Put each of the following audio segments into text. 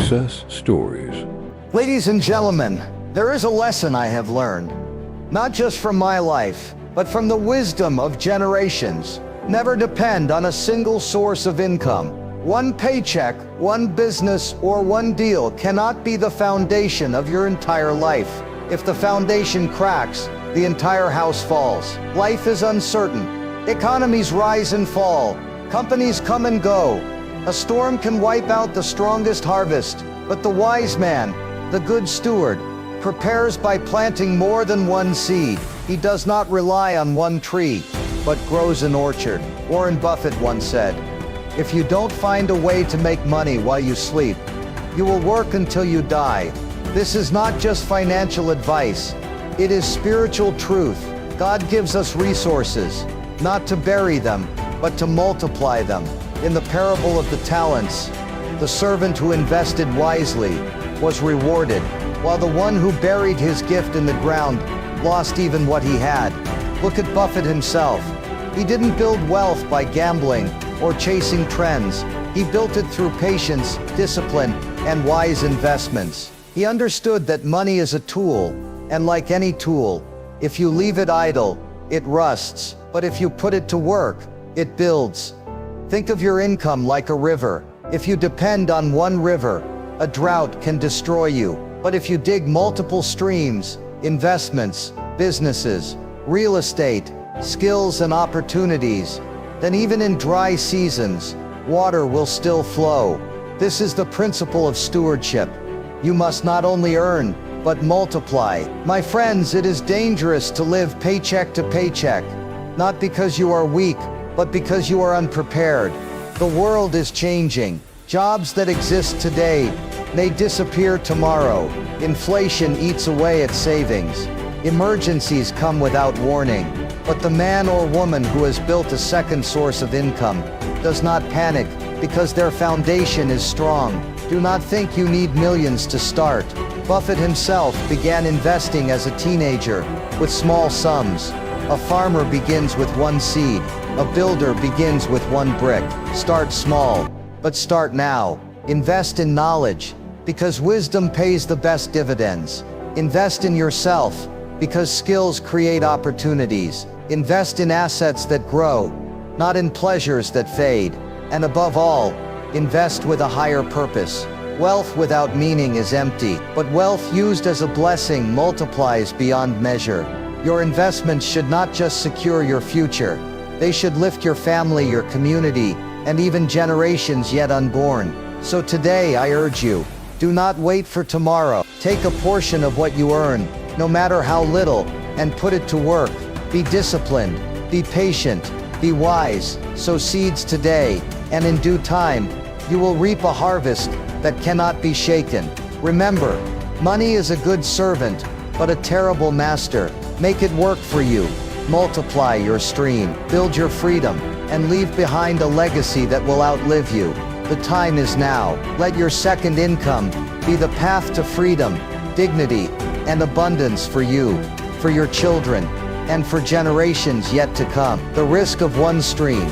Success Stories. Ladies and gentlemen, there is a lesson I have learned, not just from my life, but from the wisdom of generations. Never depend on a single source of income. One paycheck, one business, or one deal cannot be the foundation of your entire life. If the foundation cracks, the entire house falls. Life is uncertain. Economies rise and fall. Companies come and go. A storm can wipe out the strongest harvest, but the wise man, the good steward, prepares by planting more than one seed. He does not rely on one tree, but grows an orchard. Warren Buffett once said, "If you don't find a way to make money while you sleep, you will work until you die." This is not just financial advice, it is spiritual truth. God gives us resources, not to bury them, but to multiply them. In the parable of the talents, the servant who invested wisely was rewarded, while the one who buried his gift in the ground lost even what he had. Look at Buffett himself. He didn't build wealth by gambling or chasing trends. He built it through patience, discipline, and wise investments. He understood that money is a tool, and like any tool, if you leave it idle, it rusts, but if you put it to work, it builds. Think of your income like a river. If you depend on one river, a drought can destroy you. But if you dig multiple streams, investments, businesses, real estate, skills and opportunities, then even in dry seasons, water will still flow. This is the principle of stewardship. You must not only earn, but multiply. My friends, it is dangerous to live paycheck to paycheck, not because you are weak, but because you are unprepared. The world is changing. Jobs that exist today may disappear tomorrow. Inflation eats away at savings. Emergencies come without warning. But the man or woman who has built a second source of income does not panic because their foundation is strong. Do not think you need millions to start. Buffett himself began investing as a teenager with small sums. A farmer begins with one seed. A builder begins with one brick. Start small, but start now. Invest in knowledge, because wisdom pays the best dividends. Invest in yourself, because skills create opportunities. Invest in assets that grow, not in pleasures that fade. And above all, invest with a higher purpose. Wealth without meaning is empty, but wealth used as a blessing multiplies beyond measure. Your investments should not just secure your future. They should lift your family, your community, and even generations yet unborn. So today I urge you, do not wait for tomorrow. Take a portion of what you earn, no matter how little, and put it to work. Be disciplined, be patient, be wise. Sow seeds today, and in due time, you will reap a harvest that cannot be shaken. Remember, money is a good servant, but a terrible master. Make it work for you. Multiply your stream, build your freedom, and leave behind a legacy that will outlive you. The time is now. Let your second income be the path to freedom, dignity, and abundance for you, for your children, and for generations yet to come. The risk of one stream.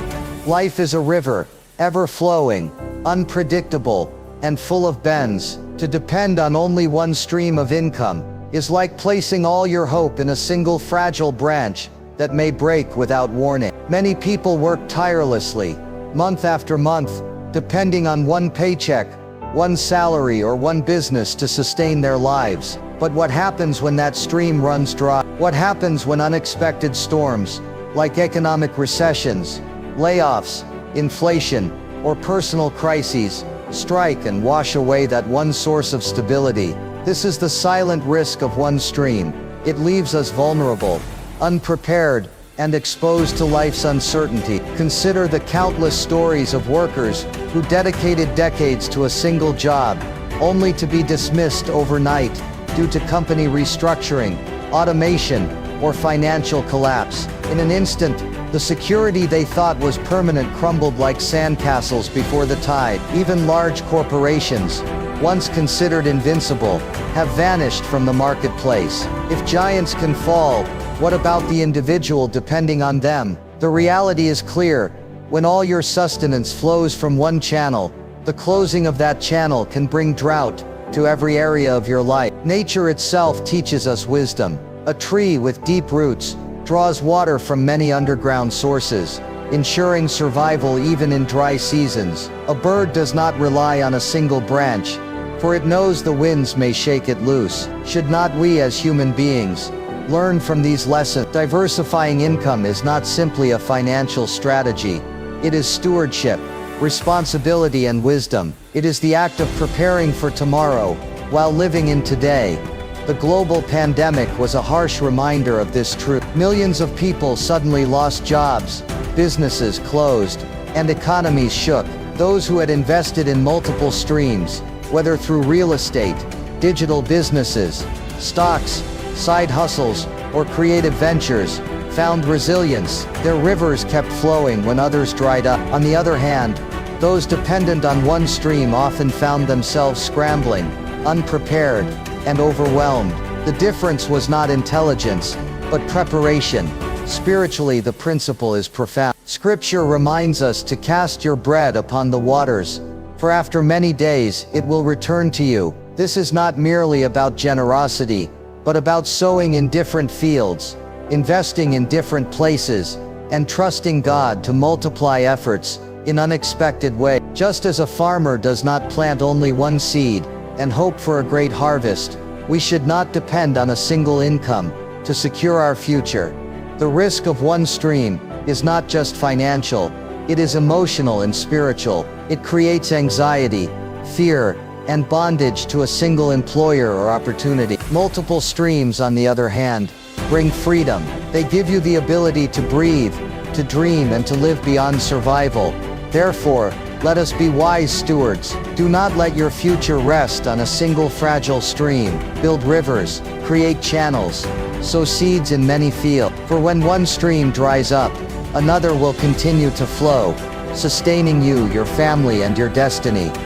Life is a river, ever flowing, unpredictable, and full of bends. To depend on only one stream of income is like placing all your hope in a single fragile branch that may break without warning. Many people work tirelessly, month after month, depending on one paycheck, one salary, or one business to sustain their lives. But what happens when that stream runs dry? What happens when unexpected storms, like economic recessions, layoffs, inflation, or personal crises, strike and wash away that one source of stability? This is the silent risk of one stream. It leaves us vulnerable, unprepared, and exposed to life's uncertainty. Consider the countless stories of workers who dedicated decades to a single job, only to be dismissed overnight due to company restructuring, automation, or financial collapse. In an instant, the security they thought was permanent crumbled like sandcastles before the tide. Even large corporations, once considered invincible, have vanished from the marketplace. If giants can fall, what about the individual depending on them? The reality is clear. When all your sustenance flows from one channel, The closing of that channel can bring drought to every area of your life. Nature itself teaches us wisdom. A tree with deep roots draws water from many underground sources, ensuring survival even in dry seasons. A bird does not rely on a single branch, for it knows the winds may shake it loose. Should not we as human beings learn from these lessons? Diversifying income is not simply a financial strategy. It is stewardship, responsibility and wisdom. It is the act of preparing for tomorrow while living in today. The global pandemic was a harsh reminder of this truth. Millions of people suddenly lost jobs, businesses closed, and economies shook. Those who had invested in multiple streams, whether through real estate, digital businesses, stocks, side hustles, or creative ventures, found resilience. Their rivers kept flowing when others dried up. On the other hand, those dependent on one stream often found themselves scrambling, unprepared, and overwhelmed. The difference was not intelligence, but preparation. Spiritually, the principle is profound. Scripture reminds us to cast your bread upon the waters, for after many days it will return to you. This is not merely about generosity, but about sowing in different fields, investing in different places, and trusting God to multiply efforts in unexpected ways. Just as a farmer does not plant only one seed and hope for a great harvest, we should not depend on a single income to secure our future. The risk of one stream is not just financial, it is emotional and spiritual. It creates anxiety, fear, and bondage to a single employer or opportunity. Multiple streams, on the other hand, bring freedom. They give you the ability to breathe, to dream, and to live beyond survival. Therefore, let us be wise stewards. Do not let your future rest on a single fragile stream. Build rivers, create channels, sow seeds in many fields. For when one stream dries up, another will continue to flow, sustaining you, your family, and your destiny.